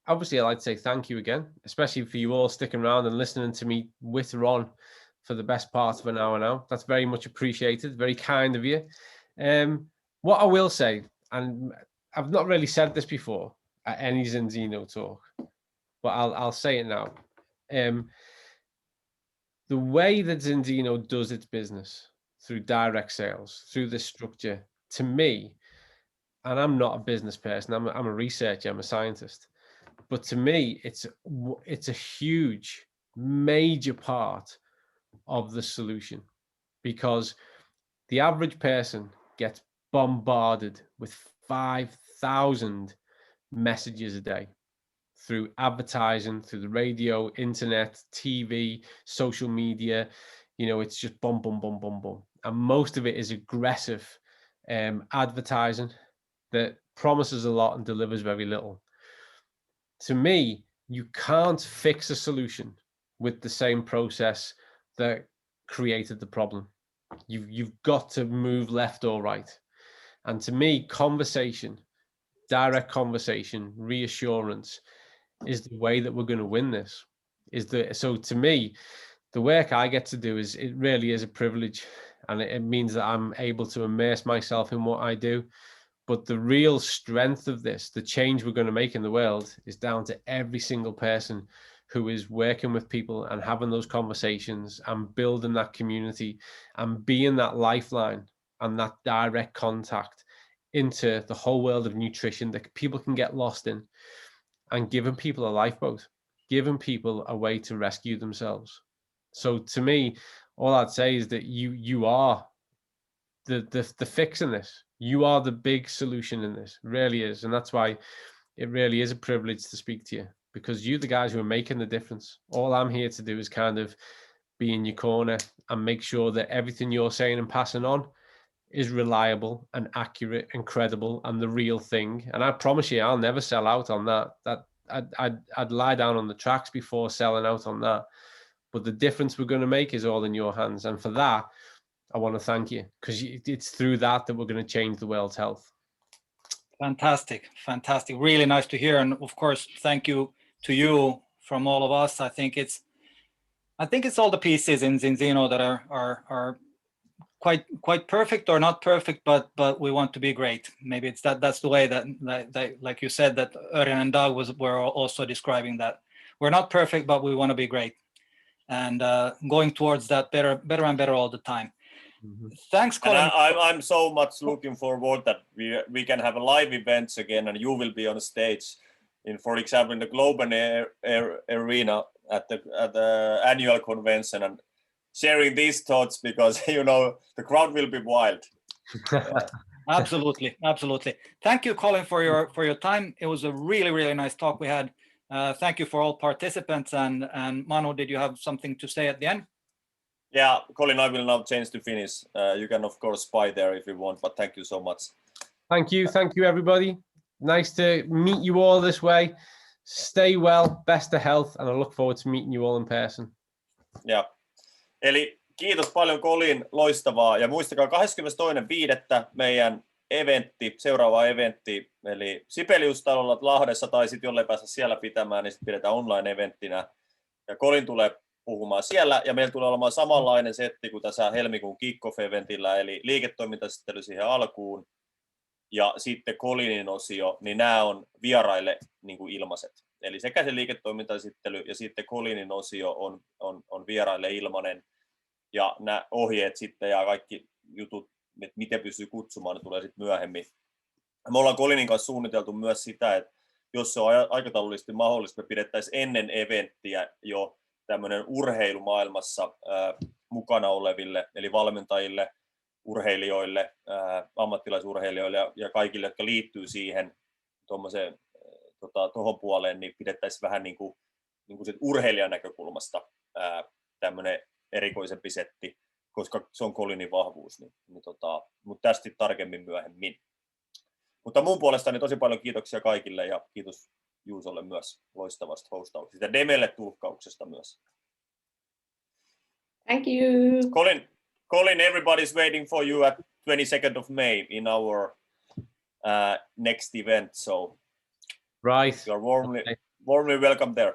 Obviously, I'd like to say thank you again, especially for you all sticking around and listening to me witter on for the best part of an hour now. That's very much appreciated. Very kind of you. What I will say, and I've not really said this before at any Zinzino talk, but I'll say it now. The way that Zinzino does its business through direct sales, through this structure, to me, and I'm not a business person, I'm a researcher, I'm a scientist, but to me, it's a huge, major part of the solution, because the average person gets bombarded with 5,000 messages a day through advertising, through the radio, internet, TV, social media. You know, it's just boom, boom, boom, boom, boom. And most of it is aggressive advertising that promises a lot and delivers very little. To me, you can't fix a solution with the same process that created the problem. You've got to move left or right. And to me, conversation, direct conversation, reassurance is the way that we're going to win this. So to me, the work I get to do it really is a privilege, and it means that I'm able to immerse myself in what I do. But the real strength of this, the change we're going to make in the world, is down to every single person who is working with people and having those conversations and building that community and being that lifeline and that direct contact into the whole world of nutrition that people can get lost in, and giving people a lifeboat, giving people a way to rescue themselves. So to me, all I'd say is that you are the fix in this. You are the big solution in this. It really is. And that's why it really is a privilege to speak to you, because you're the guys who are making the difference. All I'm here to do is kind of be in your corner and make sure that everything you're saying and passing on is reliable and accurate and credible and the real thing. And I promise you, I'll never sell out on that. I'd lie down on the tracks before selling out on that. But the difference we're going to make is all in your hands. And for that, I want to thank you, because it's through that we're going to change the world's health. Fantastic, fantastic. Really nice to hear. And of course, thank you to you from all of us. I think it's all the pieces in Zinzino that are quite perfect or not perfect, but we want to be great. Maybe it's that's the way that like you said, that Örjan and Doug were also describing, that we're not perfect, but we want to be great, and going towards that better and better all the time. Mm-hmm. Thanks, Colin. I'm so much looking forward that we can have live events again, and you will be on stage in, for example, in the Glamorgan arena at the annual convention, and sharing these thoughts, because you know the crowd will be wild. Absolutely. Thank you, Colin, for your time. It was a really nice talk we had. Thank you for all participants, and Manu, did you have something to say at the end? Yeah, Colin, I will now change to Finnish. You can of course spy there if you want, but thank you so much. Thank you everybody. Nice to meet you all this way. Stay well, best of health, and I look forward to meeting you all in person. Yeah. Eli kiitos paljon Colin, loistavaa. Ja muistakaa 22.5. meidän seuraava eventti, eli Sibelius-talolla Lahdessa, tai sitten jollei päästä siellä pitämään, niin sitten pidetään online-eventtinä. Ja Colin tulee puhumaan siellä, ja meillä tulee olemaan samanlainen setti kuin tässä helmikuun kick-off-eventillä, eli liiketoimintaesittely siihen alkuun, ja sitten Colinin osio, niin nämä on vieraille niin kuin ilmaiset. Eli sekä se liiketoimintaesittely ja sitten Colinin osio on vieraille ilmainen, ja nämä ohjeet sitten ja kaikki jutut, että miten pystyy kutsumaan, ne tulee sitten myöhemmin. Me ollaan Colinin kanssa suunniteltu myös sitä, että jos se on aikataulullisesti mahdollista, me pidettäisiin ennen eventtiä jo tämmöinen urheilumaailmassa mukana oleville, eli valmentajille, urheilijoille, ammattilaisurheilijoille ja kaikille, jotka liittyy siihen tuohon puoleen, niin pidettäisiin vähän niin kuin urheilijan näkökulmasta tämmöinen erikoisempi setti, koska se on Colinin vahvuus. Mutta tästä tarkemmin myöhemmin. Mutta mun puolestani tosi paljon kiitoksia kaikille, ja kiitos Juusolle myös loistavasta hostauksesta ja Demelle tulkkauksesta myös. Thank you. Colin, everybody's waiting for you at 22nd of May in our next event, so right, you're warmly welcome there.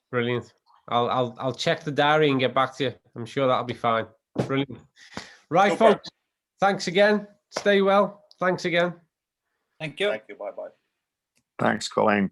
Brilliant. I'll check the diary and get back to you. I'm sure that'll be fine. Brilliant. Right, super. Folks. Thanks again. Stay well. Thanks again. Thank you. Thank you. Bye-bye. Thanks, Colin.